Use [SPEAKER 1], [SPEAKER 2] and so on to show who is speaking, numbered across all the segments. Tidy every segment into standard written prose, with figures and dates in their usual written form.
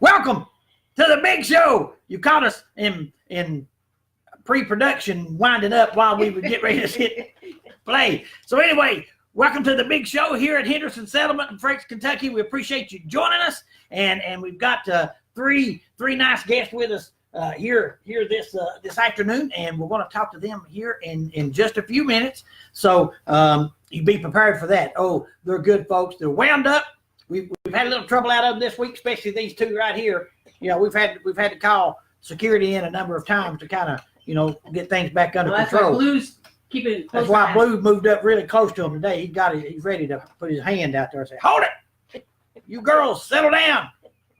[SPEAKER 1] Welcome to the big show. You caught us in pre-production, winding up while we would get ready to hit play. So anyway, welcome to the big show here at Henderson Settlement in Frakes, Kentucky. We appreciate you joining us, and we've got three nice guests with us here this afternoon, and we're going to talk to them here in just a few minutes. So you be prepared for that. Oh, they're good folks. They're wound up. We've had a little trouble out of them this week, especially these two right here. You know, we've had to call security in a number of times to kind of, you know, get things back under control.
[SPEAKER 2] Why Blue's keeping close.
[SPEAKER 1] That's why Blue moved up really close to him today. He's ready to put his hand out there and say, "Hold it, you girls, settle down.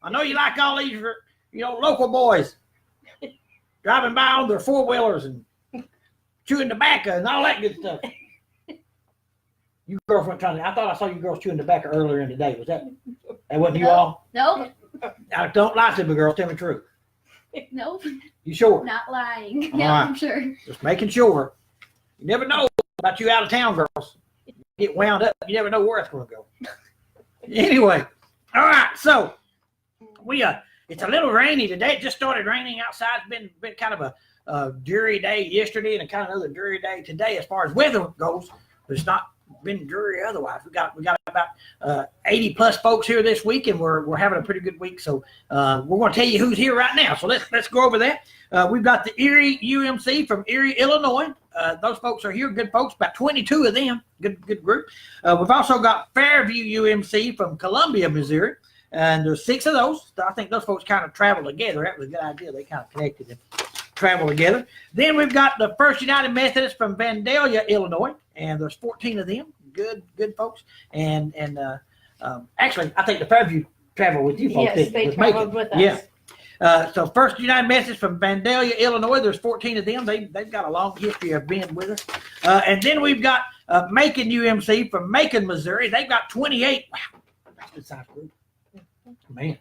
[SPEAKER 1] I know you like all these, you know, local boys driving by on their four-wheelers and chewing tobacco and all that good stuff." You girls weren't trying to. I thought I saw you girls chewing tobacco earlier in the day. Was that wasn't you all?
[SPEAKER 3] No.
[SPEAKER 1] Don't lie to me, girls. Tell me the truth.
[SPEAKER 3] No.
[SPEAKER 1] You sure?
[SPEAKER 3] Not lying.
[SPEAKER 1] All
[SPEAKER 3] Yeah,
[SPEAKER 1] right.
[SPEAKER 3] I'm sure.
[SPEAKER 1] Just making sure. You never know about you out of town girls. You get wound up. You never know where it's going to go. Anyway, all right. So it's a little rainy today. It just started raining outside. It's been kind of a dreary day yesterday and kind of another dreary day today as far as weather goes. But it's not been dreary otherwise. We got about 80 plus folks here this week, and we're having a pretty good week. So we're going to tell you who's here right now. So let's go over that. We've got the Erie UMC from Erie, Illinois. Those folks are here, good folks, about 22 of them, good group. We've also got Fairview UMC from Columbia, Missouri, and there's 6 of those. I think those folks kind of travel together. That was a good idea. They kind of connected and travel together. Then we've got the First United Methodist from Vandalia, Illinois, and there's 14 of them. Good folks. And actually, I think the Fairview traveled with you folks.
[SPEAKER 2] Yes, they traveled with us.
[SPEAKER 1] Yeah. So First United Methodist from Vandalia, Illinois, there's 14 of them. They've got a long history of being with us. And then we've got Macon UMC from Macon, Missouri. They've got 28. Wow, that's a good size group. Man.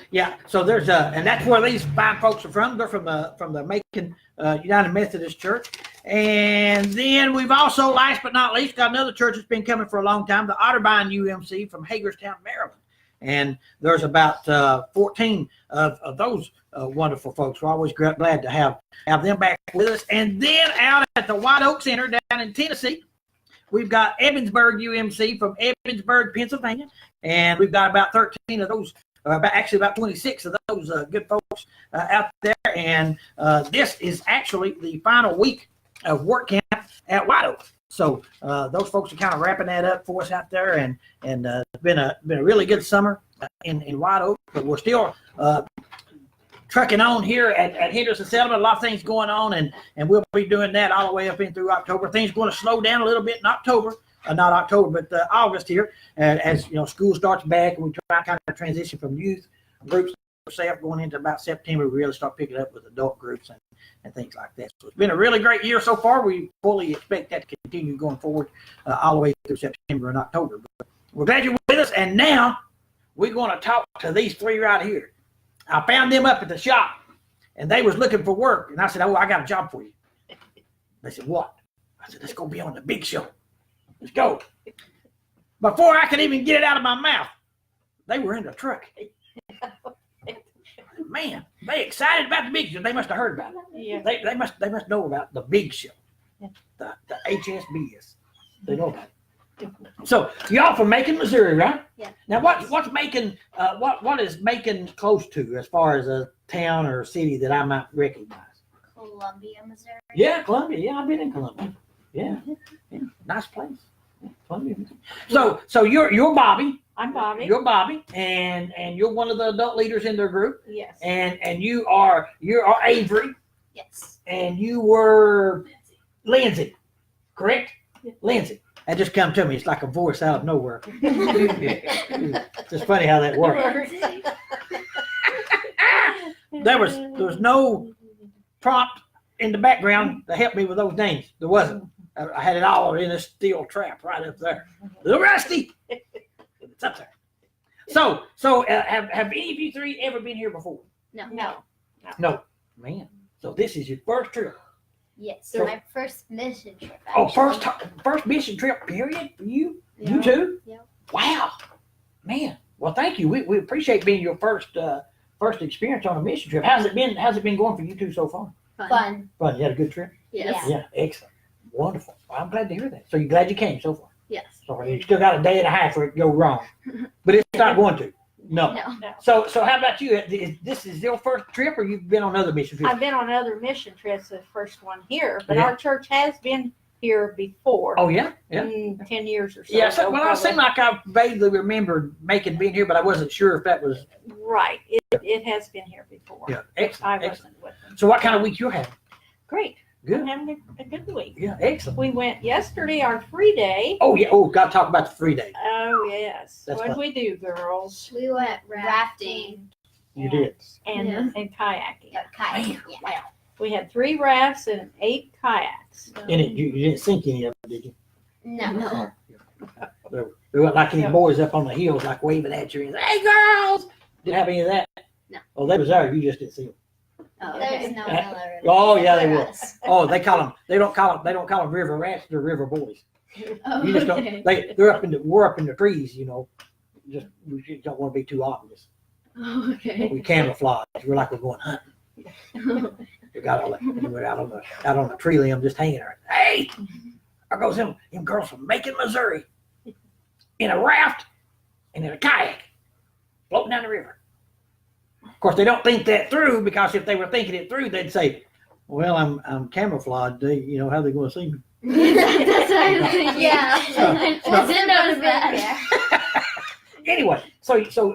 [SPEAKER 1] Yeah, so there's and that's where these fine folks are from. They're from the Macon United Methodist Church. And then we've also, last but not least, got another church that's been coming for a long time, the Otterbein UMC from Hagerstown, Maryland. And there's about 14 of those wonderful folks. We're always glad to have them back with us. And then out at the White Oak Center down in Tennessee, we've got Evansburg UMC from Evansburg, Pennsylvania. And we've got about 13 of those. About 26 of those good folks out there, and this is actually the final week of work camp at White Oak. So those folks are kind of wrapping that up for us out there, and it's been a really good summer in White Oak. But we're still trucking on here at Henderson Settlement. A lot of things going on, and we'll be doing that all the way up in through October. Things going to slow down a little bit in October. Not October, but August here, as you know, school starts back, and we try kind of transition from youth groups going into about September. We really start picking up with adult groups and things like that. So it's been a really great year so far. We fully expect that to continue going forward all the way through September and October. But we're glad you're with us, and now we're going to talk to these 3 right here. I found them up at the shop, and they was looking for work, and I said, "Oh, I got a job for you." They said, "What?" I said, "Let's go be on the big show. Let's go." Before I could even get it out of my mouth, they were in the truck. Man, they excited about the big show. They must have heard about it.
[SPEAKER 2] Yeah.
[SPEAKER 1] They must know about the big show. The HSBS. They know about it. So y'all from Macon, Missouri, right?
[SPEAKER 3] Yeah.
[SPEAKER 1] Now what's Macon what is Macon close to as far as a town or a city that I might recognize?
[SPEAKER 3] Columbia, Missouri.
[SPEAKER 1] Yeah, Columbia. Yeah, I've been in Columbia. Yeah. Nice place. Columbia. So you're Bobbie.
[SPEAKER 2] I'm Bobbie.
[SPEAKER 1] You're Bobbie, and you're one of the adult leaders in their group.
[SPEAKER 2] Yes.
[SPEAKER 1] And you are Avery.
[SPEAKER 3] Yes.
[SPEAKER 1] And you were Lindsey, correct?
[SPEAKER 2] Yeah.
[SPEAKER 1] Lindsey. That just come to me. It's like a voice out of nowhere. It's just funny how that works. There was no prompt in the background to help me with those names. There wasn't. I had it all in a steel trap right up there. Little rusty. It's up there. So have any of you 3 ever been here before?
[SPEAKER 3] No.
[SPEAKER 1] No. Man. So this is your first trip.
[SPEAKER 3] Yes.
[SPEAKER 1] So,
[SPEAKER 3] my first mission trip.
[SPEAKER 1] Oh,
[SPEAKER 3] Actually.
[SPEAKER 1] first mission trip period for you?
[SPEAKER 3] Yeah.
[SPEAKER 1] You too?
[SPEAKER 3] Yeah.
[SPEAKER 1] Wow. Man. Well, thank you. We appreciate being your first experience on a mission trip. How's it been going for you two so far?
[SPEAKER 3] Fun.
[SPEAKER 1] Fun. You had a good trip?
[SPEAKER 2] Yes.
[SPEAKER 1] Yeah, excellent. Wonderful. Well, I'm glad to hear that. So you're glad you came so far?
[SPEAKER 2] Yes.
[SPEAKER 1] So you still got a day and a half for it to go wrong. But it's not going to. No.
[SPEAKER 3] No.
[SPEAKER 1] So how about you? This is your first trip, or you've been on other mission trips?
[SPEAKER 4] I've been on other mission trips, the first one here, but
[SPEAKER 1] Yeah.
[SPEAKER 4] our church has been here before.
[SPEAKER 1] Oh, yeah? Yeah.
[SPEAKER 4] 10 years or so.
[SPEAKER 1] Yeah, so,
[SPEAKER 4] ago,
[SPEAKER 1] well, it seemed
[SPEAKER 4] probably.
[SPEAKER 1] like I vaguely remembered Macon being here, but I wasn't sure if that was.
[SPEAKER 4] Right. It has been here before.
[SPEAKER 1] Yeah,
[SPEAKER 4] I
[SPEAKER 1] excellent.
[SPEAKER 4] wasn't with them.
[SPEAKER 1] So what kind of week you're having?
[SPEAKER 4] Great.
[SPEAKER 1] Good.
[SPEAKER 4] I'm having a good week.
[SPEAKER 1] Yeah, excellent.
[SPEAKER 4] We went yesterday, our free day.
[SPEAKER 1] Oh, yeah. Oh, got to talk about the 3 days.
[SPEAKER 4] Oh, yes.
[SPEAKER 1] That's
[SPEAKER 4] What did
[SPEAKER 1] fun.
[SPEAKER 4] we do, girls?
[SPEAKER 3] We went rafting.
[SPEAKER 1] You did.
[SPEAKER 4] And,
[SPEAKER 2] Yeah.
[SPEAKER 4] and kayaking.
[SPEAKER 3] Kayaking. Yeah.
[SPEAKER 1] Wow.
[SPEAKER 4] We had 3 rafts and 8 kayaks.
[SPEAKER 1] And you didn't sink any of it, did you?
[SPEAKER 3] No.
[SPEAKER 1] There weren't like any
[SPEAKER 4] Yeah.
[SPEAKER 1] boys up on the hills like waving at you and saying, "Hey, girls!" Didn't have any of that.
[SPEAKER 3] No.
[SPEAKER 1] Oh, they was there. You just didn't see them.
[SPEAKER 2] Oh,
[SPEAKER 3] There's
[SPEAKER 2] okay.
[SPEAKER 3] no
[SPEAKER 1] Uh,
[SPEAKER 3] Miller.
[SPEAKER 1] oh, yeah, they
[SPEAKER 3] for
[SPEAKER 1] will.
[SPEAKER 3] us.
[SPEAKER 1] Oh, they don't call them river rats. They're river boys.
[SPEAKER 2] Oh,
[SPEAKER 1] You just don't.
[SPEAKER 2] okay.
[SPEAKER 1] We're up in the trees. You know, we just don't want to be too obvious.
[SPEAKER 2] Oh, okay.
[SPEAKER 1] We camouflage. We're like we're going hunting. We got all that. We're out on the tree limb, just hanging there. Hey, there goes them girls from Macon, Missouri, in a raft and in a kayak, floating down the river. Of course, they don't think that through, because if they were thinking it through, they'd say, "Well, I'm camouflaged. How are they going to see me?"
[SPEAKER 2] That's what I was thinking.
[SPEAKER 3] Yeah.
[SPEAKER 1] So-
[SPEAKER 3] Didn't notice that.
[SPEAKER 1] Anyway, so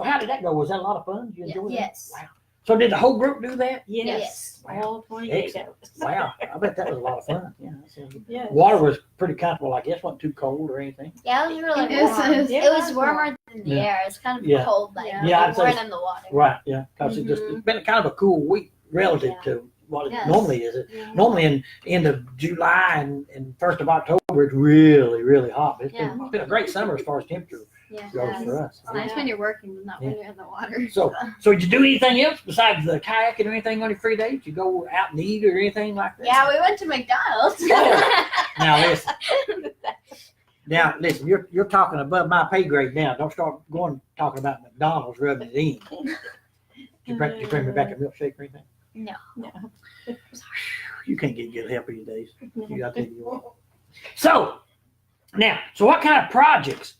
[SPEAKER 1] how did that go? Was that a lot of fun? Did you enjoy that?
[SPEAKER 3] Yes.
[SPEAKER 1] Wow. So did the whole group do that?
[SPEAKER 4] Yes.
[SPEAKER 1] Wow.
[SPEAKER 4] All 28
[SPEAKER 1] Excellent.
[SPEAKER 4] of us.
[SPEAKER 1] Wow, I bet that was a lot of fun. Yeah. that sounds good.
[SPEAKER 4] Yes.
[SPEAKER 1] Water was pretty comfortable, I guess. Wasn't too cold or anything.
[SPEAKER 3] Yeah, it was really
[SPEAKER 2] It was-
[SPEAKER 3] warm.
[SPEAKER 2] it was-
[SPEAKER 3] It was warmer than the
[SPEAKER 1] Yeah.
[SPEAKER 3] air. It's kind of
[SPEAKER 1] Yeah.
[SPEAKER 3] cold, like
[SPEAKER 2] Yeah,
[SPEAKER 1] I'd say
[SPEAKER 3] more
[SPEAKER 1] so.
[SPEAKER 3] than the water.
[SPEAKER 1] Right. Yeah. Because it's been kind of a cool week relative
[SPEAKER 3] Yeah.
[SPEAKER 1] to what it
[SPEAKER 3] Yes.
[SPEAKER 1] normally is.
[SPEAKER 4] Yeah.
[SPEAKER 1] Normally in end of July and 1st of October, it's really, really hot. It's been a great summer as far as temperature
[SPEAKER 3] Yeah.
[SPEAKER 1] goes for us.
[SPEAKER 2] It's nice when you're working, but not when you're in the water.
[SPEAKER 1] So did you do anything else besides the kayaking or anything on your free day? Did you go out and eat or anything like that?
[SPEAKER 3] Yeah, we went to McDonald's.
[SPEAKER 1] Now listen, you're talking above my pay grade now. Don't start talking about McDonald's rubbing it in. Did you bring me back a milkshake or anything?
[SPEAKER 3] No.
[SPEAKER 1] You can't get good help these days. You got to tell you what. So what kind of projects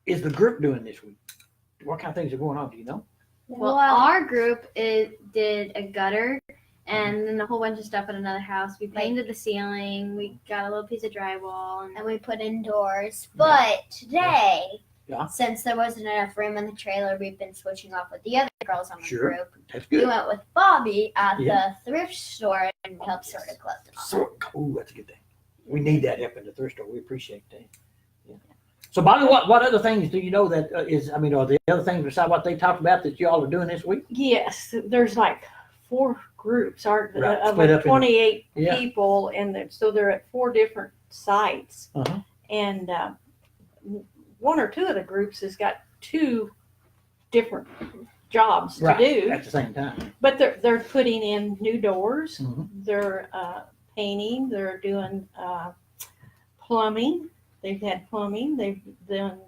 [SPEAKER 1] is the group doing this week? What kind of things are going on? Do you know?
[SPEAKER 2] Well, our group did a gutter and then a whole bunch of stuff at another house. We painted the ceiling. We got a little piece of drywall.
[SPEAKER 3] And we put indoors. But today,
[SPEAKER 1] Yeah.
[SPEAKER 3] since there wasn't enough room in the trailer, we've been switching off with the other girls on the
[SPEAKER 1] Sure.
[SPEAKER 3] group.
[SPEAKER 1] That's
[SPEAKER 3] We
[SPEAKER 1] good.
[SPEAKER 3] went with Bobbie at
[SPEAKER 1] Yeah.
[SPEAKER 3] the thrift store and helped sort of close it off.
[SPEAKER 1] So, that's a good thing. We need that help in the thrift store. We appreciate that. Yeah. So, Bobbie, what other things do you know that are the other things besides what they talked about that y'all are doing this week?
[SPEAKER 4] Yes, there's like 4 groups
[SPEAKER 1] Right,
[SPEAKER 4] of
[SPEAKER 1] split up in-
[SPEAKER 4] 28
[SPEAKER 1] Yeah.
[SPEAKER 4] people, and so they're at 4 different sites.
[SPEAKER 1] Uh-huh.
[SPEAKER 4] And 1 or 2 of the groups has got 2 different jobs to
[SPEAKER 1] Right.
[SPEAKER 4] do,
[SPEAKER 1] At the same time.
[SPEAKER 4] but they're putting in new doors.
[SPEAKER 1] Mhm.
[SPEAKER 4] They're painting. They're doing plumbing. They've had plumbing. They've done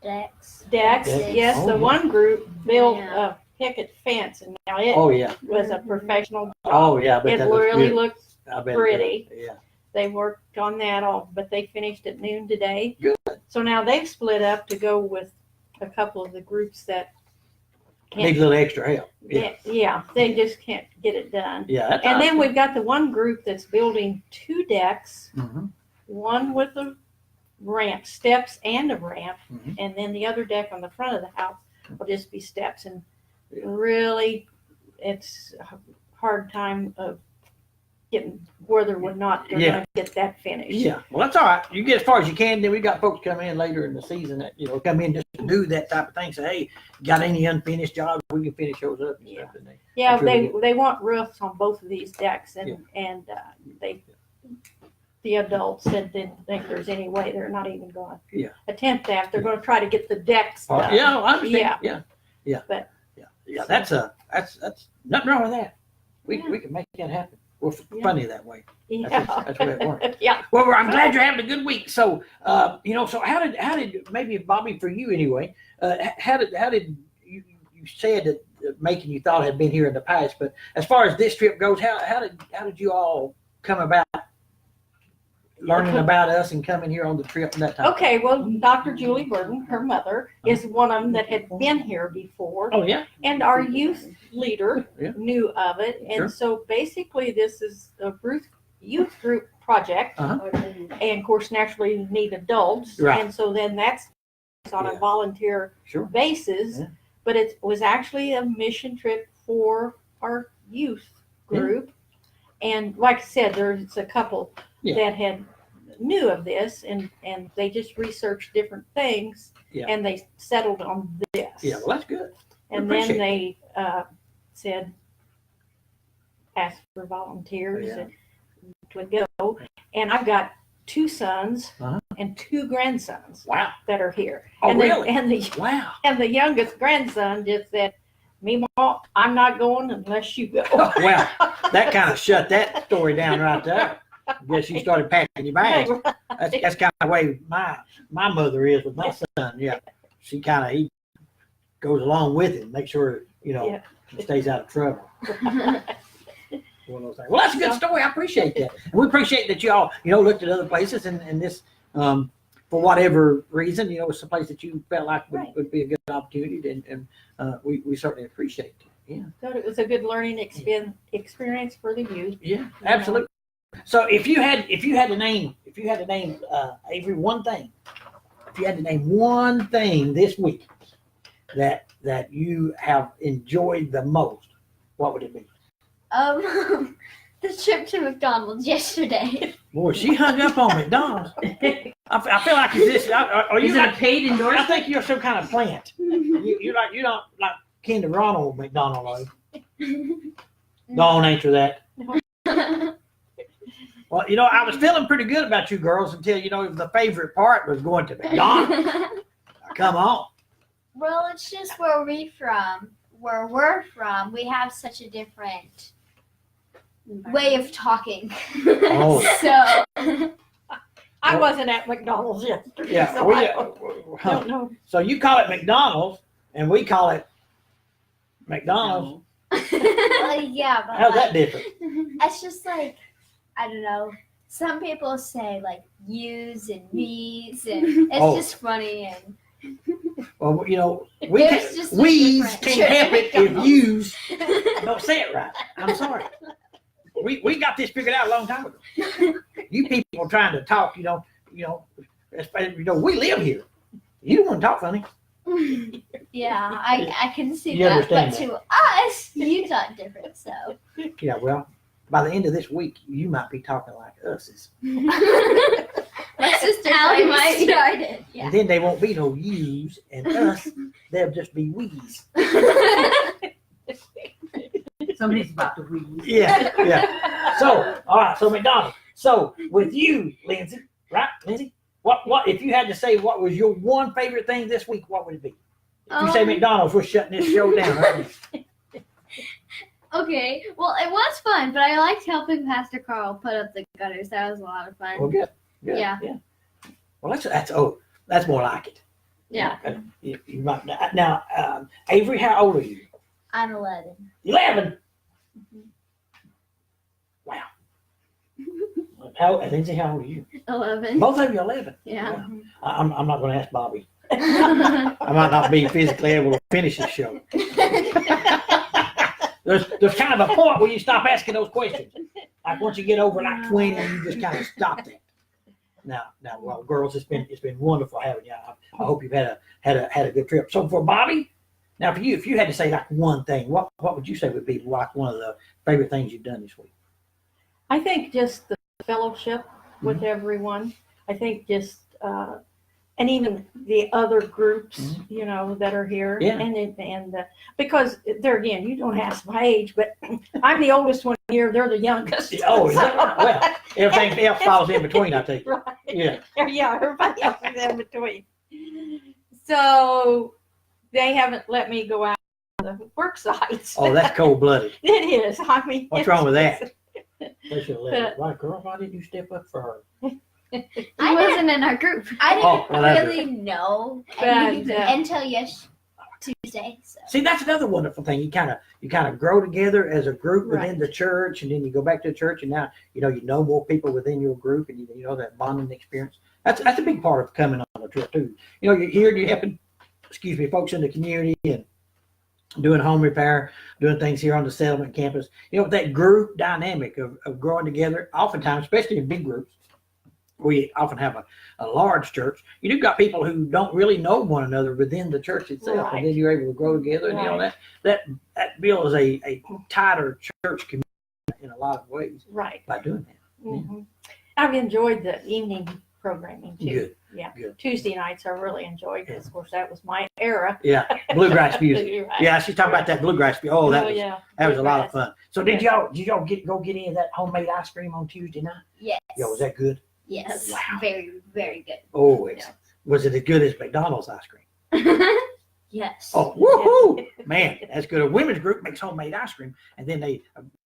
[SPEAKER 3] Decks.
[SPEAKER 4] decks.
[SPEAKER 1] Decks.
[SPEAKER 4] Yes,
[SPEAKER 1] Oh,
[SPEAKER 4] the
[SPEAKER 1] yeah.
[SPEAKER 4] one group built
[SPEAKER 2] Yeah.
[SPEAKER 4] a picket fence, and now it
[SPEAKER 1] Oh yeah.
[SPEAKER 4] was a professional job.
[SPEAKER 1] Oh yeah. I bet
[SPEAKER 4] It
[SPEAKER 1] that looks
[SPEAKER 4] really
[SPEAKER 1] good.
[SPEAKER 4] looked.
[SPEAKER 1] I bet it
[SPEAKER 4] pretty.
[SPEAKER 1] does. Yeah.
[SPEAKER 4] They worked on that all, but they finished at noon today.
[SPEAKER 1] Good.
[SPEAKER 4] So now they've split up to go with a couple of the groups that
[SPEAKER 1] Need a little extra help. Yeah.
[SPEAKER 4] they just can't get it done.
[SPEAKER 1] Yeah. That's
[SPEAKER 4] And then
[SPEAKER 1] awesome.
[SPEAKER 4] we've got the one group that's building 2 decks,
[SPEAKER 1] Mhm.
[SPEAKER 4] one with a ramp, steps and a ramp,
[SPEAKER 1] Mhm.
[SPEAKER 4] and then the other deck on the front of the house will just be steps. And really, it's a hard time of getting whether or not they're
[SPEAKER 1] Yeah.
[SPEAKER 4] going to get that finished.
[SPEAKER 1] Yeah, well, that's all right. You get as far as you can. Then we got folks come in later in the season that come in just to do that type of thing. Say, hey, got any unfinished jobs? We can finish those up and
[SPEAKER 4] Yeah.
[SPEAKER 1] stuff. And
[SPEAKER 4] Yeah,
[SPEAKER 1] That's really
[SPEAKER 4] they want roofs on both of these decks, and the adults said they didn't think there's any way they're not even going to
[SPEAKER 1] Yeah.
[SPEAKER 4] attempt that. They're going to try to get the decks done.
[SPEAKER 1] Yeah, I understand. Yeah.
[SPEAKER 4] But-
[SPEAKER 1] yeah, that's nothing wrong with that. We can make that happen. We're funny that way.
[SPEAKER 4] Yeah.
[SPEAKER 1] That's the way it works.
[SPEAKER 4] Yeah.
[SPEAKER 1] Well, I'm glad you're having a good week. So, so how did maybe Bobbie for you anyway? How did you said that Macon you thought had been here in the past, but as far as this trip goes, how did you all come about learning about us and coming here on the trip and that time?
[SPEAKER 4] Okay, well, Dr. Julie Burton, her mother, is one of them that had been here before.
[SPEAKER 1] Oh yeah.
[SPEAKER 4] And our youth leader
[SPEAKER 1] Yeah.
[SPEAKER 4] knew of it. And
[SPEAKER 1] Sure.
[SPEAKER 4] so basically this is a youth group project.
[SPEAKER 1] Uh-huh.
[SPEAKER 4] And of course, naturally you need adults.
[SPEAKER 1] Right.
[SPEAKER 4] And so then that's on
[SPEAKER 1] Yeah.
[SPEAKER 4] a volunteer
[SPEAKER 1] Sure.
[SPEAKER 4] basis.
[SPEAKER 1] Yeah.
[SPEAKER 4] But it was actually a mission trip for our youth group. And like I said, there's a couple
[SPEAKER 1] Yeah.
[SPEAKER 4] that had knew of this and they just researched different things
[SPEAKER 1] Yeah.
[SPEAKER 4] and they settled on this.
[SPEAKER 1] Yeah. Well, that's good.
[SPEAKER 4] And then they said, asked for volunteers
[SPEAKER 1] Yeah.
[SPEAKER 4] and would go. And I've got 2 sons
[SPEAKER 1] Uh-huh.
[SPEAKER 4] and 2 grandsons
[SPEAKER 1] Wow.
[SPEAKER 4] that are here.
[SPEAKER 1] Oh,
[SPEAKER 4] and
[SPEAKER 1] really?
[SPEAKER 4] The,
[SPEAKER 1] Wow.
[SPEAKER 4] the youngest grandson just said, "Meemaw, I'm not going unless you go."
[SPEAKER 1] Well, that kind of shut that story down right there. I guess you started packing your bags. That's kind of the way my mother is with my son. Yeah, he goes along with it, make sure
[SPEAKER 4] Yeah.
[SPEAKER 1] he stays out of trouble. One of those things. Well, that's a good story. I appreciate that. And we appreciate that y'all looked at other places and this for whatever reason it's a place that you felt like would be a good opportunity and we certainly appreciate it. Yeah.
[SPEAKER 4] So it was a good learning experience for the youth.
[SPEAKER 1] Yeah, absolutely. So if you had to name Avery one thing, if you had to name one thing this week that you have enjoyed the most, what would it be?
[SPEAKER 3] The trip to McDonald's yesterday.
[SPEAKER 1] Boy, she hung up on McDonald's. I feel like is you
[SPEAKER 5] Is it a paid
[SPEAKER 1] I
[SPEAKER 5] endorsement?
[SPEAKER 1] think you're some kind of plant. You don't like Kinder Ronald McDonald, are you? Don't answer that. Well, I was feeling pretty good about you girls until the favorite part was going to McDonald's. Come on.
[SPEAKER 3] Well, it's just where we're from, we have such a different way of talking.
[SPEAKER 1] Oh.
[SPEAKER 3] So
[SPEAKER 4] I wasn't at McDonald's yesterday.
[SPEAKER 1] Yeah,
[SPEAKER 4] So I don't know.
[SPEAKER 1] so you call it McDonald's and we call it McDonald's.
[SPEAKER 3] well, yeah, but
[SPEAKER 1] How's that different?
[SPEAKER 3] it's just like I don't know. Some people say like yous and me's, and it's
[SPEAKER 1] Oh.
[SPEAKER 3] just funny. And
[SPEAKER 1] Well,
[SPEAKER 3] There's just a
[SPEAKER 1] we's
[SPEAKER 3] difference.
[SPEAKER 1] can't help it if yous don't say it right. I'm sorry. We got this figured out a long time ago. You people trying to talk, we live here. You don't want to talk funny.
[SPEAKER 3] yeah, I can see
[SPEAKER 1] You
[SPEAKER 3] that. But
[SPEAKER 1] understand
[SPEAKER 3] to us, you talk different. So
[SPEAKER 1] Yeah, well, by the end of this week, you might be talking like us.
[SPEAKER 3] my sister already started. Yeah.
[SPEAKER 1] And then they won't be no yous and us. They'll just be we's.
[SPEAKER 5] Somebody's about to wheeze.
[SPEAKER 1] Yeah. So, all right. So McDonald's. So with you, Lindsey, right, Lindsey? What if you had to say what was your one favorite thing this week? What would it be? If you say McDonald's, we're shutting this show down. Right?
[SPEAKER 2] Okay, well, it was fun, but I liked helping Pastor Carl put up the gutters. That was a lot of fun.
[SPEAKER 1] Well, good.
[SPEAKER 2] Yeah.
[SPEAKER 1] Well, that's more like it.
[SPEAKER 2] Yeah.
[SPEAKER 1] You might now, Avery. How old are you?
[SPEAKER 3] I'm 11.
[SPEAKER 1] 11. Wow. Lindsey, how old are you?
[SPEAKER 2] 11.
[SPEAKER 1] Both of you 11.
[SPEAKER 2] Yeah.
[SPEAKER 1] I'm not going to ask Bobbie. I might not be physically able to finish this show. There's kind of a point where you stop asking those questions. Like once you get over like 20, you just kind of stop that. Now, well, girls, it's been wonderful having you. I hope you've had a good trip. So for Bobbie, now for you, if you had to say like one thing, what would you say would be like one of the favorite things you've done this week?
[SPEAKER 4] I think just the fellowship with everyone. I think just and even the other groups, that are here.
[SPEAKER 1] Yeah.
[SPEAKER 4] And because there again, you don't ask my age, but I'm the oldest one here. They're the youngest.
[SPEAKER 1] Oh, is that right? Well, everything else falls in between, I think.
[SPEAKER 4] Right.
[SPEAKER 1] Yeah.
[SPEAKER 4] Yeah, everybody else is in between. So they haven't let me go out on the work sites.
[SPEAKER 1] Oh, that's cold-blooded.
[SPEAKER 4] It is. I mean,
[SPEAKER 1] What's wrong with that? They should have let it. Why, girl, why didn't you step up for her?
[SPEAKER 2] He wasn't in our group.
[SPEAKER 3] I didn't
[SPEAKER 1] Oh, well, that's
[SPEAKER 3] really know
[SPEAKER 4] But,
[SPEAKER 3] until Tuesday. So.
[SPEAKER 1] See, that's another wonderful thing. You kind of grow together as a group within
[SPEAKER 4] Right.
[SPEAKER 1] the church, and then you go back to the church, and now you know more people within your group, and you know that bonding experience. That's a big part of coming on a trip too. You know, you're here, you're helping, folks in the community and doing home repair, doing things here on the settlement campus. You know, that group dynamic of growing together, oftentimes, especially in big groups. We often have a large church. You do got people who don't really know one another within the church itself,
[SPEAKER 4] Right.
[SPEAKER 1] and then you're able to grow together. And you know
[SPEAKER 4] Right.
[SPEAKER 1] that builds a tighter church community in a lot of ways
[SPEAKER 4] Right.
[SPEAKER 1] by doing that.
[SPEAKER 4] Mhm. I've enjoyed the evening programming too.
[SPEAKER 1] Good.
[SPEAKER 4] Yeah.
[SPEAKER 1] Good.
[SPEAKER 4] Tuesday nights I really enjoyed because, of course, that was my era.
[SPEAKER 1] Yeah, bluegrass music.
[SPEAKER 4] You're right.
[SPEAKER 1] Yeah, she's talking about that bluegrass music. Oh, that was a lot of
[SPEAKER 4] bluegrass.
[SPEAKER 1] fun. So did y'all get any of that homemade ice cream on Tuesday night?
[SPEAKER 3] Yes.
[SPEAKER 1] Yeah, was that good?
[SPEAKER 3] Yes.
[SPEAKER 1] Wow.
[SPEAKER 3] Very, very good.
[SPEAKER 1] Oh, was it as good as McDonald's ice cream?
[SPEAKER 3] Yes.
[SPEAKER 1] Oh, woohoo! Man, that's good. A women's group makes homemade ice cream, and then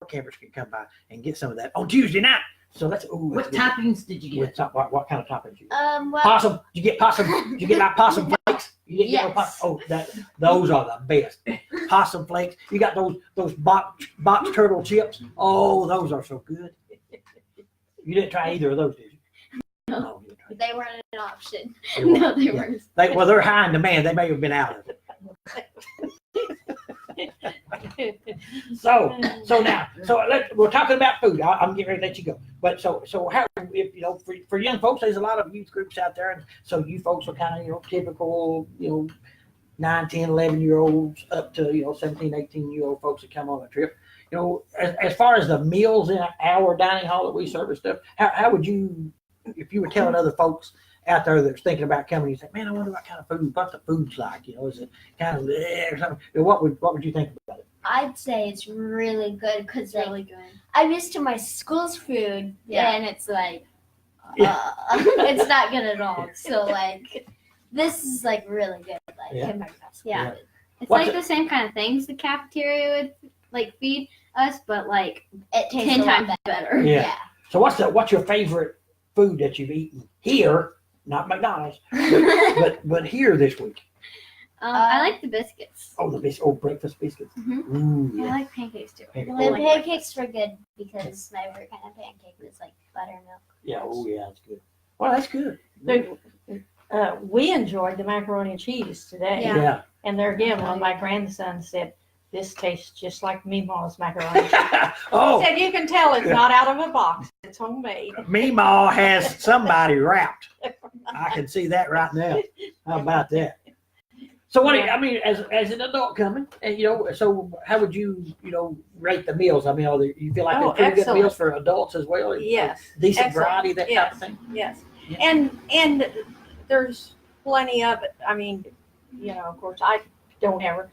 [SPEAKER 1] campers can come by and get some of that on Tuesday night. So that's
[SPEAKER 5] What
[SPEAKER 1] good.
[SPEAKER 5] toppings did you
[SPEAKER 1] With
[SPEAKER 5] get?
[SPEAKER 1] what kind of toppings you?
[SPEAKER 3] Well,
[SPEAKER 1] Possum? Did you get possum? Did you get like possum flakes? You didn't get no
[SPEAKER 3] Yes.
[SPEAKER 1] possum? Oh, those are the best. Possum flakes. You got those box turtle chips. Oh, those are so good. You didn't try either of those, did you? No, you didn't try.
[SPEAKER 3] they weren't an option.
[SPEAKER 1] They weren't.
[SPEAKER 2] No, they
[SPEAKER 1] Yeah.
[SPEAKER 2] weren't.
[SPEAKER 1] They're high in demand. They may have been out of it. So now, we're talking about food. I'm getting ready to let you go. But so how, if for young folks, there's a lot of youth groups out there, and so you folks are kind of typical 9, 10, 11-year-olds up to 17, 18-year-old folks that come on a trip. As far as the meals in our dining hall that we serve and stuff, how would you, if you were telling other folks out there that's thinking about coming, you say, man, I wonder what kind of food, what the food's like, is it kind of or something? What would you think about it?
[SPEAKER 3] I'd say it's really good because
[SPEAKER 2] It's really good.
[SPEAKER 3] I'm used to my school's food,
[SPEAKER 2] Yeah.
[SPEAKER 3] and it's like,
[SPEAKER 1] Yeah.
[SPEAKER 3] it's not good at all. So this is really good.
[SPEAKER 1] Yeah.
[SPEAKER 2] Yeah.
[SPEAKER 3] food.
[SPEAKER 2] It's
[SPEAKER 1] What's
[SPEAKER 2] like the same kind of things the cafeteria would feed us, but
[SPEAKER 3] It tastes
[SPEAKER 2] 10
[SPEAKER 3] a lot
[SPEAKER 2] times better.
[SPEAKER 1] Yeah. So what's your favorite food that you've eaten here, not McDonald's, but here this week?
[SPEAKER 2] I like the biscuits.
[SPEAKER 1] Oh, breakfast biscuits.
[SPEAKER 2] Mhm.
[SPEAKER 1] Ooh,
[SPEAKER 2] I
[SPEAKER 1] yeah.
[SPEAKER 2] like pancakes too.
[SPEAKER 1] Pancakes.
[SPEAKER 3] The
[SPEAKER 2] Like
[SPEAKER 3] pancakes were good because my favorite kind of pancake was buttermilk.
[SPEAKER 1] Yeah. Oh, yeah. That's good. Well, that's good.
[SPEAKER 4] We enjoyed the macaroni and cheese today.
[SPEAKER 1] Yeah.
[SPEAKER 4] And there again, one of my grandsons said, this tastes just like Meemaw's macaroni and cheese.
[SPEAKER 1] Oh,
[SPEAKER 4] He said, you can tell it's
[SPEAKER 1] Yeah.
[SPEAKER 4] not out of a box. It's homemade.
[SPEAKER 1] Meemaw has somebody wrapped. I can see that right now. How about that? So what?
[SPEAKER 4] Yeah.
[SPEAKER 1] I mean, as an adult coming, and so how would you rate the meals? I mean, you feel like
[SPEAKER 4] Oh,
[SPEAKER 1] there's pretty
[SPEAKER 4] excellent.
[SPEAKER 1] good meals for adults as well?
[SPEAKER 4] Yes.
[SPEAKER 1] Decent
[SPEAKER 4] Excellent.
[SPEAKER 1] variety, that type of thing.
[SPEAKER 4] Yes.
[SPEAKER 1] Yeah.
[SPEAKER 4] And there's plenty of it. I mean, of course, I don't ever.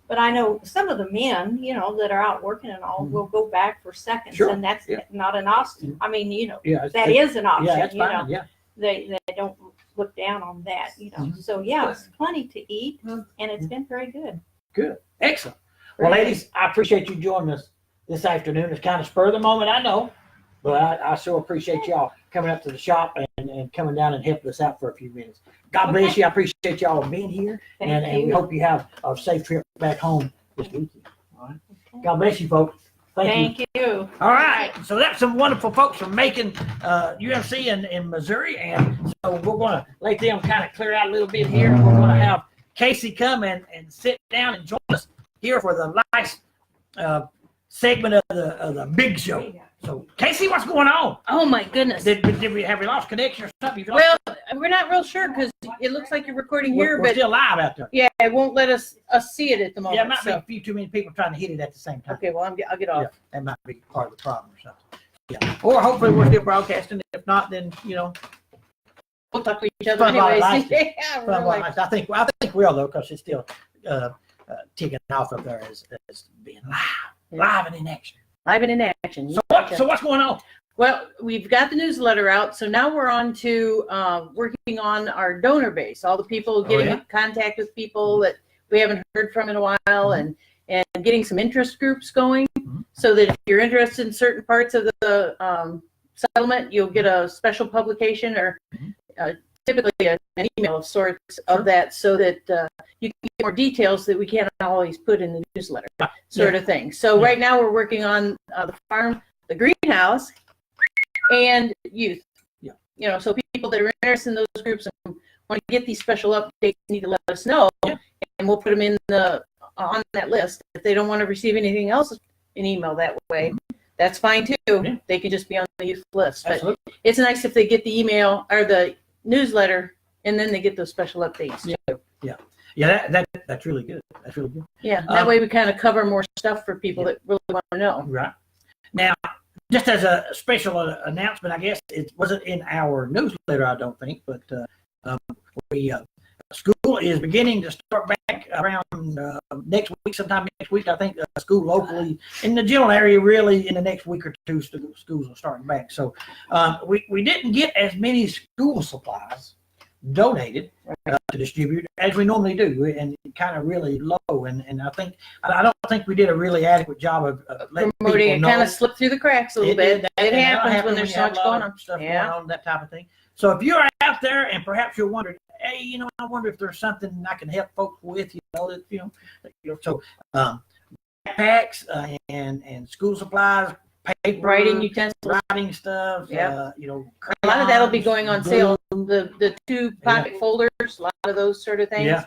[SPEAKER 4] But I know some of the men, that are out working and all, will go back for seconds,
[SPEAKER 1] Sure.
[SPEAKER 4] and that's
[SPEAKER 1] Yeah.
[SPEAKER 4] not an option. I mean,
[SPEAKER 1] Yeah,
[SPEAKER 4] that is an option.
[SPEAKER 1] Yeah, that's fine. Yeah.
[SPEAKER 4] They don't look down on that.
[SPEAKER 1] Mhm.
[SPEAKER 4] So yeah, it's plenty to eat,
[SPEAKER 1] Mhm.
[SPEAKER 4] and it's been very good.
[SPEAKER 1] Good. Excellent. Well,
[SPEAKER 4] Very
[SPEAKER 1] ladies, I appreciate you joining us this afternoon. It's kind of spur of the moment, I know, but I so appreciate y'all coming up to the shop and coming down and helping us out for a few minutes. God bless you. I appreciate y'all being here,
[SPEAKER 4] Thank
[SPEAKER 1] and we
[SPEAKER 4] you.
[SPEAKER 1] hope you have a safe trip back home this weekend. All right. God bless you, folks. Thank you.
[SPEAKER 4] Thank you.
[SPEAKER 1] All right. So that's some wonderful folks from Macon UMC in Missouri. And so we're going to let them kind of clear out a little bit here. We're going to have Casey come and sit down and join us here for the last segment of the big show. So, Casey, what's going on?
[SPEAKER 5] Oh my goodness.
[SPEAKER 1] Did we have we lost connection or something?
[SPEAKER 5] Well, we're not real sure because it looks like you're recording here,
[SPEAKER 1] we're
[SPEAKER 5] but
[SPEAKER 1] still live out there.
[SPEAKER 5] yeah, it won't let us see it at the moment.
[SPEAKER 1] Yeah, it might be
[SPEAKER 5] so.
[SPEAKER 1] a few too many people trying to hit it at the same time.
[SPEAKER 5] Okay, well, I'll get off.
[SPEAKER 1] Yeah, that might be part of the problem or something. Yeah. Or hopefully we're still broadcasting. If not, then
[SPEAKER 5] We'll talk to each other
[SPEAKER 1] Fun while it
[SPEAKER 5] anyways.
[SPEAKER 1] lasted.
[SPEAKER 5] Yeah,
[SPEAKER 1] fun
[SPEAKER 5] we're
[SPEAKER 1] while
[SPEAKER 5] like,
[SPEAKER 1] I think we will though, because it's still ticking off up there as being live and in action.
[SPEAKER 5] live and in action.
[SPEAKER 1] So what's going on?
[SPEAKER 5] Well, we've got the newsletter out, so now we're on to working on our donor base. All the people getting
[SPEAKER 1] yeah?
[SPEAKER 5] in contact with people that we haven't heard from in a while, and getting some interest groups going. so that if you're interested in certain parts of the settlement, you'll get a special publication or typically an email of sorts of that, so that you can get more details that we can't always put in the newsletter, sort of thing. So right now we're working on the farm, the greenhouse, and youth.
[SPEAKER 1] Yeah.
[SPEAKER 5] You know, so people that are interested in those groups and want to get these special updates need to let us know, and we'll put them in on that list. If they don't want to receive anything else in email that way, that's fine too.
[SPEAKER 1] Yeah.
[SPEAKER 5] They can just be on the youth list. But
[SPEAKER 1] Absolutely.
[SPEAKER 5] it's nice if they get the email or the newsletter, and then they get those special updates too.
[SPEAKER 1] Yeah, that's really good. That's really good.
[SPEAKER 5] Yeah, that way we kind of cover more stuff for people that really want to know.
[SPEAKER 1] Right. Now, just as a special announcement, I guess it wasn't in our newsletter, I don't think, but school is beginning to start back around next week, sometime next week. I think school locally in the general area, really in the next week or two, schools are starting back. So we didn't get as many school supplies donated to distribute as we normally do, and kind of really low. And I don't think we did a really adequate job of letting
[SPEAKER 5] Promoting
[SPEAKER 1] people
[SPEAKER 5] it
[SPEAKER 1] know.
[SPEAKER 5] kind of slipped through the cracks a little bit. It happens when there's
[SPEAKER 1] you
[SPEAKER 5] so
[SPEAKER 1] have
[SPEAKER 5] much
[SPEAKER 1] a lot
[SPEAKER 5] going
[SPEAKER 1] of
[SPEAKER 5] on.
[SPEAKER 1] stuff
[SPEAKER 5] Yeah.
[SPEAKER 1] going on, that type of thing. So if you're out there and perhaps you're wondering, hey, you know, I wonder if there's something I can help folks with, so backpacks and school supplies, paper,
[SPEAKER 5] Writing utensils.
[SPEAKER 1] writing stuff,
[SPEAKER 5] Yep.
[SPEAKER 1] crayons,
[SPEAKER 5] A lot of that'll be going on
[SPEAKER 1] glue.
[SPEAKER 5] sale. The 2 pocket folders, a lot of those sort of things.
[SPEAKER 1] Yeah.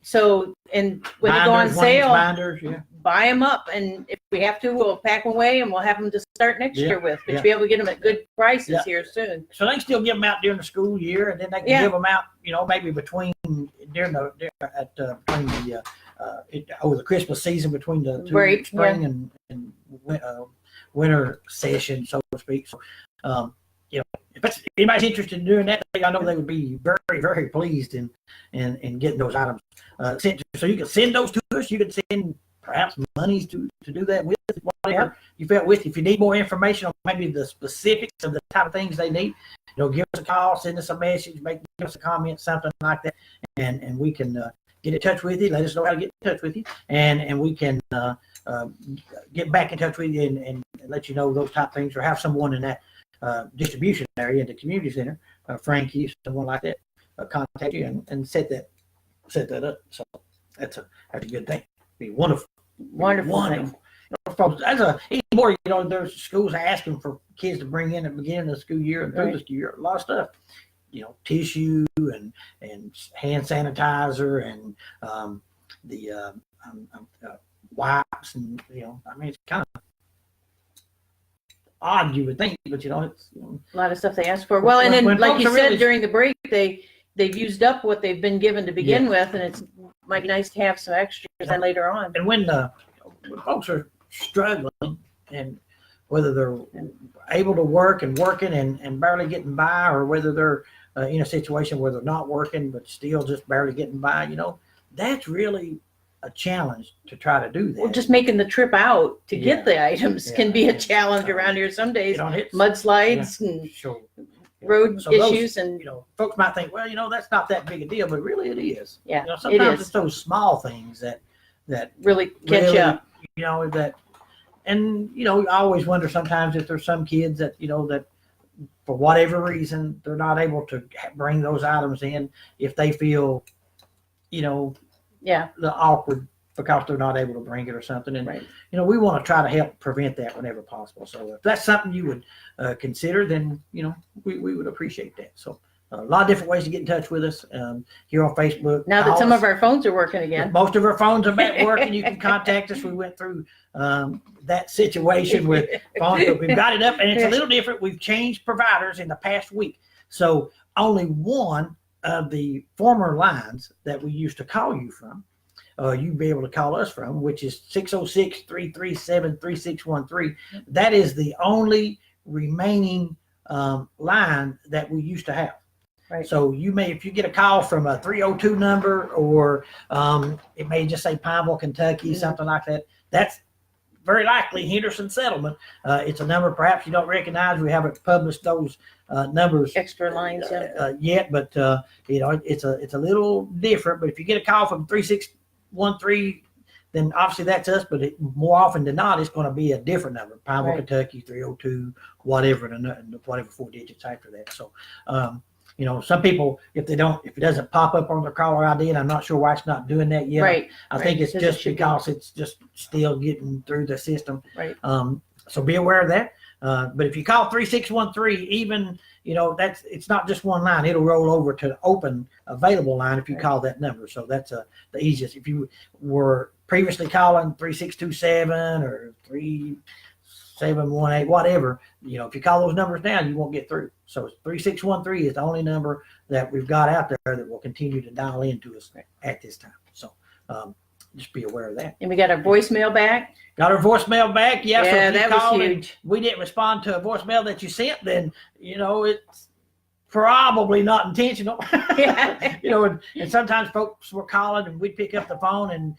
[SPEAKER 5] So, and when they go on
[SPEAKER 1] Binders, 1-inch
[SPEAKER 5] sale,
[SPEAKER 1] binders, yeah.
[SPEAKER 5] buy them up, and if we have to, we'll pack them away, and we'll have them to start next
[SPEAKER 1] Yeah,
[SPEAKER 5] year with. But
[SPEAKER 1] yeah.
[SPEAKER 5] you'll be able to get them at good prices
[SPEAKER 1] Yeah.
[SPEAKER 5] here soon.
[SPEAKER 1] So they can still give them out during the school year, and then they can
[SPEAKER 5] Yeah.
[SPEAKER 1] give them out, maybe between over the Christmas season, between the two
[SPEAKER 5] Break,
[SPEAKER 1] spring and winter session, so to speak. So, if anybody's interested in doing that, I know they would be very, very pleased in getting those items sent. So you can send those to us. You can send perhaps monies to do that with, whatever you felt with. If you need more information on maybe the specifics of the type of things they need, give us a call, send us a message, give us a comment, something like that, and we can get in touch with you. Let us know how to get in touch with you, and we can get back in touch with you and let you know those type of things, or have someone in that distribution area in the community center, Frankie, someone like that, contact you and set that up. So that's a good thing. Be wonderful.
[SPEAKER 5] Wonderful.
[SPEAKER 1] Anymore, there's schools asking for kids to bring in at the beginning of the school year and through the school year, a lot of stuff. Tissue and hand sanitizer and the wipes, and it's kind of odd, you would think, but it's
[SPEAKER 5] A lot of stuff they ask for. Well, and then,
[SPEAKER 1] when
[SPEAKER 5] like
[SPEAKER 1] folks
[SPEAKER 5] you
[SPEAKER 1] are
[SPEAKER 5] said,
[SPEAKER 1] really-
[SPEAKER 5] during the break, they've used up what they've been given to begin with, and it's might be nice to have some extras then later on.
[SPEAKER 1] And when folks are struggling, and whether they're able to work and working and barely getting by, or whether they're in a situation where they're not working but still just barely getting by, that's really a challenge to try to do that.
[SPEAKER 5] Well, just making the trip out to
[SPEAKER 1] Yeah.
[SPEAKER 5] get the items can be a challenge around here some days. Mudslides and
[SPEAKER 1] Sure.
[SPEAKER 5] road
[SPEAKER 1] So those,
[SPEAKER 5] issues, and
[SPEAKER 1] folks might think, well, that's not that big a deal, but really it is.
[SPEAKER 5] yeah,
[SPEAKER 1] Sometimes
[SPEAKER 5] it
[SPEAKER 1] it's
[SPEAKER 5] is
[SPEAKER 1] those small things that
[SPEAKER 5] really catch
[SPEAKER 1] really,
[SPEAKER 5] up.
[SPEAKER 1] I always wonder sometimes if there's some kids that that for whatever reason they're not able to bring those items in, if they feel
[SPEAKER 5] Yeah,
[SPEAKER 1] the awkward because they're not able to bring it or something. And
[SPEAKER 5] right.
[SPEAKER 1] we want to try to help prevent that whenever possible. So if that's something you would consider, then we would appreciate that. So a lot of different ways to get in touch with us here on Facebook.
[SPEAKER 5] Now that
[SPEAKER 1] Call
[SPEAKER 5] some
[SPEAKER 1] us.
[SPEAKER 5] of our phones are working again.
[SPEAKER 1] Most of our phones are back working. You can contact us. We went through that situation with phones, but we've got it up, and it's a little different. We've changed providers in the past week. So only one of the former lines that we used to call you from, you'd be able to call us from, which is 606-337-3613. That is the only remaining line that we used to have.
[SPEAKER 5] Right.
[SPEAKER 1] So if you get a call from a 302 number, or it may just say Pineville, Kentucky, something like that, that's very likely Henderson Settlement. It's a number perhaps you don't recognize. We haven't published those numbers
[SPEAKER 5] Extra lines,
[SPEAKER 1] yet, but it's a little different. But if you get a call from 3613, then obviously that's us. But more often than not, it's going to be a different number. Pineville,
[SPEAKER 5] Right.
[SPEAKER 1] Kentucky, 302, whatever, whatever 4 digits after that. So, you know, some people, if it doesn't pop up on their caller ID, and I'm not sure why it's not doing that yet.
[SPEAKER 5] Right.
[SPEAKER 1] I think it's
[SPEAKER 5] Because it
[SPEAKER 1] just
[SPEAKER 5] should be.
[SPEAKER 1] because it's just still getting through the system.
[SPEAKER 5] Right.
[SPEAKER 1] So be aware of that. But if you call 3613, even, you know, it's not just one line. It'll roll over to the open available line if you
[SPEAKER 5] Right.
[SPEAKER 1] call that number. So that's the easiest. If you were previously calling 3627 or 3718, whatever, you know, if you call those numbers down, you won't get through. So 3613 is the only number that we've got out there that will continue to dial into us at this time. So just be aware of that.
[SPEAKER 5] And we got our voicemail back.
[SPEAKER 1] Got our voicemail back. Yeah, so
[SPEAKER 5] Yeah,
[SPEAKER 1] if you
[SPEAKER 5] that was
[SPEAKER 1] called and
[SPEAKER 5] huge.
[SPEAKER 1] we didn't respond to a voicemail that you sent, then, you know, it's probably not intentional.
[SPEAKER 5] Yeah.
[SPEAKER 1] You know, and sometimes folks were calling and we'd pick up the phone and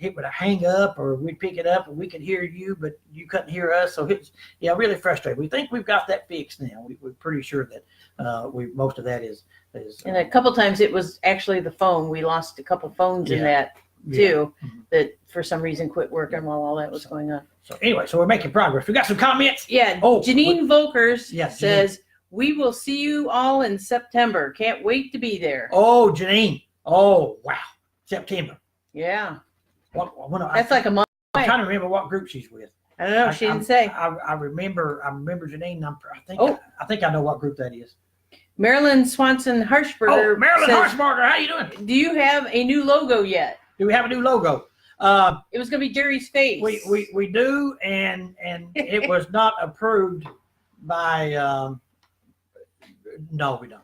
[SPEAKER 1] it would hang up, or we'd pick it up and we could hear you, but you couldn't hear us. So it's, yeah, really frustrating. We think we've got that fixed now. We're pretty sure that most of that is
[SPEAKER 5] And a couple times it was actually the phone. We lost a couple phones in that too, that for some reason quit working while all that was going on.
[SPEAKER 1] So anyway, so we're making progress. We got some comments.
[SPEAKER 5] Yeah.
[SPEAKER 1] Oh,
[SPEAKER 5] Janine Volkers
[SPEAKER 1] Yeah, Janine.
[SPEAKER 5] says, "We will see you all in September. Can't wait to be there."
[SPEAKER 1] Oh, Janine. Oh, wow. September.
[SPEAKER 5] Yeah.
[SPEAKER 1] That's
[SPEAKER 5] Like a month
[SPEAKER 1] I'm
[SPEAKER 5] away.
[SPEAKER 1] trying to remember what group she's with.
[SPEAKER 5] I don't know. She didn't say.
[SPEAKER 1] I remember Janine.
[SPEAKER 5] Oh.
[SPEAKER 1] I think I know what group that is.
[SPEAKER 5] Marilyn Swanson Harshberger
[SPEAKER 1] Oh, Marilyn
[SPEAKER 5] says,
[SPEAKER 1] Harshbarger, how you doing?
[SPEAKER 5] "Do you have a new logo yet?"
[SPEAKER 1] Do we have a new logo?
[SPEAKER 5] It was going to be Jerry's face.
[SPEAKER 1] We do, and it was not approved by. No, we don't.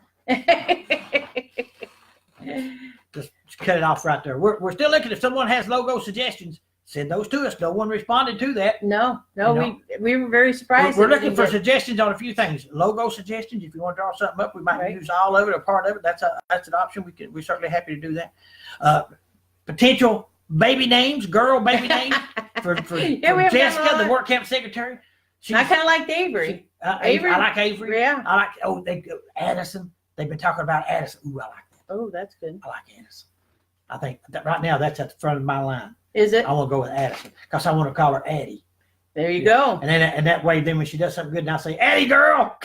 [SPEAKER 1] Just cut it off right there. We're still looking. If someone has logo suggestions, send those to us. No one responded to that.
[SPEAKER 5] No,
[SPEAKER 1] No.
[SPEAKER 5] we were very surprised.
[SPEAKER 1] We're
[SPEAKER 5] that we
[SPEAKER 1] looking
[SPEAKER 5] didn't
[SPEAKER 1] for
[SPEAKER 5] get-
[SPEAKER 1] suggestions on a few things. Logo suggestions. If you want to draw something up, we might
[SPEAKER 5] Right.
[SPEAKER 1] use all of it or part of it. That's an option. We're certainly happy to do that. Potential baby names, girl baby names for
[SPEAKER 5] Yeah, we have
[SPEAKER 1] Jessica,
[SPEAKER 5] done a
[SPEAKER 1] the
[SPEAKER 5] lot.
[SPEAKER 1] work camp secretary.
[SPEAKER 5] I kind of liked Avery.
[SPEAKER 1] Avery. I like Avery.
[SPEAKER 5] Yeah.
[SPEAKER 1] I like Addison. They've been talking about Addison. Ooh, I like that.
[SPEAKER 5] Oh, that's good.
[SPEAKER 1] I like Addison. I think that right now that's at the front of my line.
[SPEAKER 5] Is it?
[SPEAKER 1] I want to go with Addison because I want to call her Addie.
[SPEAKER 5] There you go.
[SPEAKER 1] And that way, then when she does something good, and I say, Addie girl.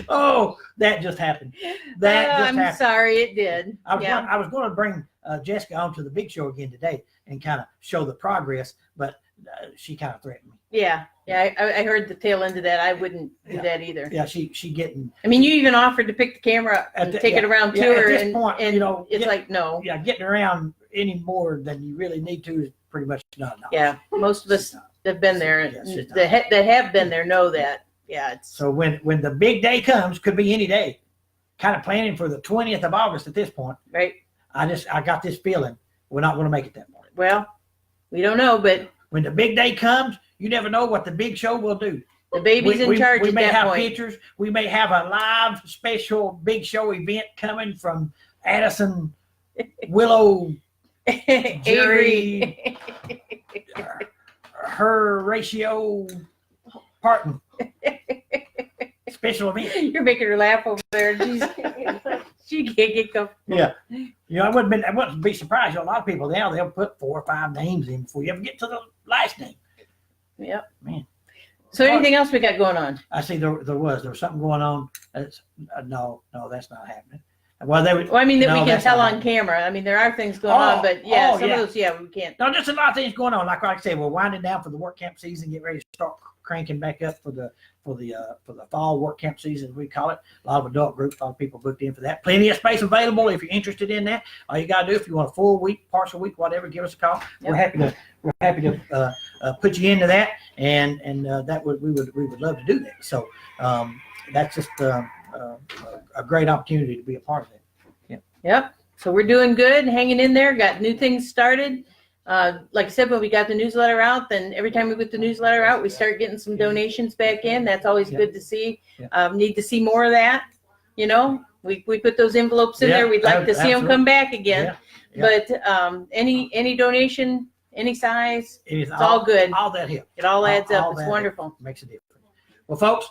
[SPEAKER 1] Oh, that just happened.
[SPEAKER 5] I'm
[SPEAKER 1] happened.
[SPEAKER 5] sorry, it did.
[SPEAKER 1] I was going to bring Jessica onto the big show again today and kind of show the progress, but she kind of threatened me.
[SPEAKER 5] Yeah. I heard the tail end of that. I wouldn't do that either.
[SPEAKER 1] Yeah, she getting.
[SPEAKER 5] I mean, you even offered to pick the camera up and take it around to her,
[SPEAKER 1] At this
[SPEAKER 5] and,
[SPEAKER 1] point,
[SPEAKER 5] and
[SPEAKER 1] you know,
[SPEAKER 5] it's like no.
[SPEAKER 1] Yeah, getting around any more than you really need to is pretty much not enough.
[SPEAKER 5] Yeah, most of us have been there,
[SPEAKER 1] Yeah,
[SPEAKER 5] and
[SPEAKER 1] she's not.
[SPEAKER 5] that have been there know that. Yeah, it's
[SPEAKER 1] So when the big day comes, could be any day. Kind of planning for the 20th of August at this point.
[SPEAKER 5] right.
[SPEAKER 1] I got this feeling we're not going to make it that morning.
[SPEAKER 5] Well, we don't know, but
[SPEAKER 1] When the big day comes, you never know what the big show will do.
[SPEAKER 5] the baby's in charge
[SPEAKER 1] We
[SPEAKER 5] at
[SPEAKER 1] may
[SPEAKER 5] that
[SPEAKER 1] have
[SPEAKER 5] point.
[SPEAKER 1] pictures. We may have a live special big show event coming from Addison, Willow,
[SPEAKER 5] Avery.
[SPEAKER 1] her ratio, Parton. Special event.
[SPEAKER 5] You're making her laugh over there. She can't get comfortable.
[SPEAKER 1] Yeah. You know, I wouldn't be surprised. You know, a lot of people now, they'll put 4 or 5 names in before you ever get to the last name.
[SPEAKER 5] Yep.
[SPEAKER 1] Man.
[SPEAKER 5] So anything else we got going on?
[SPEAKER 1] I see there was something going on. That's no, that's not happening. Well, they would.
[SPEAKER 5] Well, I mean that
[SPEAKER 1] No,
[SPEAKER 5] we can
[SPEAKER 1] that's
[SPEAKER 5] tell
[SPEAKER 1] not
[SPEAKER 5] on camera. I mean there are things going on, but
[SPEAKER 1] oh,
[SPEAKER 5] some
[SPEAKER 1] yeah.
[SPEAKER 5] of those, we can't.
[SPEAKER 1] No, just a lot of things going on. Like I said, we're winding down for the work camp season, get ready to start cranking back up for the fall work camp season, we call it. A lot of adult groups, a lot of people booked in for that. Plenty of space available if you're interested in that. All you gotta do, if you want a full week, partial week, whatever, give us a call.
[SPEAKER 5] Yep.
[SPEAKER 1] We're happy to put you into that, and that we would love to do that. So that's just a great opportunity to be a part of that.
[SPEAKER 5] Yep. So we're doing good, hanging in there, got new things started. Like I said, when we got the newsletter out, then every time we put the newsletter out, we start getting some donations back in. That's always
[SPEAKER 1] Yeah.
[SPEAKER 5] good to see.
[SPEAKER 1] Yeah.
[SPEAKER 5] Need to see more of that. You know, we put those envelopes in
[SPEAKER 1] Yeah,
[SPEAKER 5] there. We'd like to see them
[SPEAKER 1] absolutely.
[SPEAKER 5] come back again.
[SPEAKER 1] Yeah.
[SPEAKER 5] But any donation, any size,
[SPEAKER 1] It's
[SPEAKER 5] all good.
[SPEAKER 1] All that helps.
[SPEAKER 5] it all adds
[SPEAKER 1] all
[SPEAKER 5] up. It's
[SPEAKER 1] that
[SPEAKER 5] wonderful.
[SPEAKER 1] Makes a difference. Well, folks,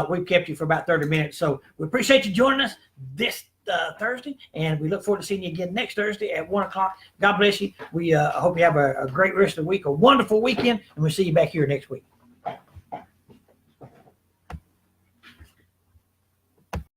[SPEAKER 1] we've kept you for about 30 minutes, so we appreciate you joining us. This Thursday, and we look forward to seeing you again next Thursday at 1 o'clock. God bless you. We hope you have a great rest of the week, a wonderful weekend, and we'll see you back here next week.